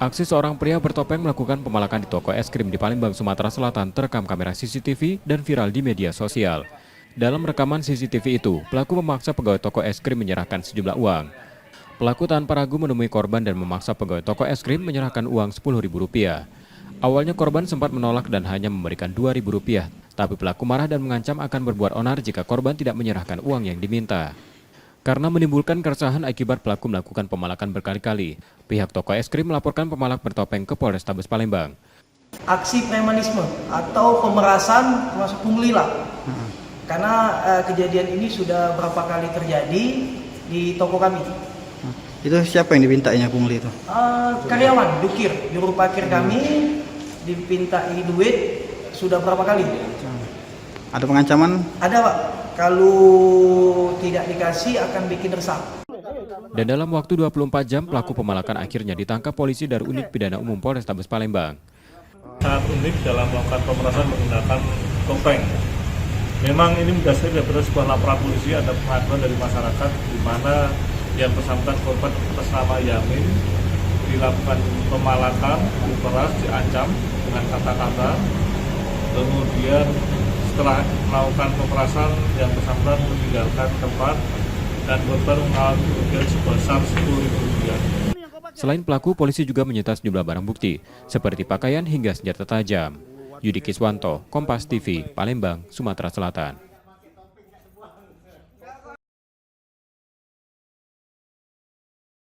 Aksi seorang pria bertopeng melakukan pemalakan di toko es krim di Palembang, Sumatera Selatan terekam kamera CCTV dan viral di media sosial. Dalam rekaman CCTV itu, pelaku memaksa pegawai toko es krim menyerahkan sejumlah uang. Pelaku tanpa ragu menemui korban dan memaksa pegawai toko es krim menyerahkan uang Rp10.000. Awalnya korban sempat menolak dan hanya memberikan Rp2.000, tapi pelaku marah dan mengancam akan berbuat onar jika korban tidak menyerahkan uang yang diminta. Karena menimbulkan keresahan akibat pelaku melakukan pemalakan berkali-kali, pihak toko es krim melaporkan pemalak bertopeng ke Polrestabes Palembang. Aksi premanisme atau pemerasan termasuk pungli lah. Karena kejadian ini sudah berapa kali terjadi di toko kami. Itu siapa yang dipintainya pungli itu? Karyawan, dukir, juru parkir kami dipintai duit sudah berapa kali. Ada pengancaman? Ada Pak, kalau tidak dikasih akan bikin resah. Dan dalam waktu 24 jam, pelaku pemalakan akhirnya ditangkap polisi dari Unit Pidana Umum Polrestabes Palembang. Sangat unik dalam melakukan pemerasan menggunakan topeng. Memang ini berdasarkan dari sebuah laporan polisi, ada pengaduan dari masyarakat di mana yang bersangkutan korban atas nama Yamin dilakukan pemalakan, diperas, diancam dengan kata-kata. Kemudian setelah melakukan pemerasan, yang bersangkutan meninggalkan tempat dan korban mengalami kerugian sebesar Rp10.000. Selain pelaku, polisi juga menyita sejumlah barang bukti, seperti pakaian hingga senjata tajam. Yudi Kiswanto, Kompas TV, Palembang, Sumatera Selatan.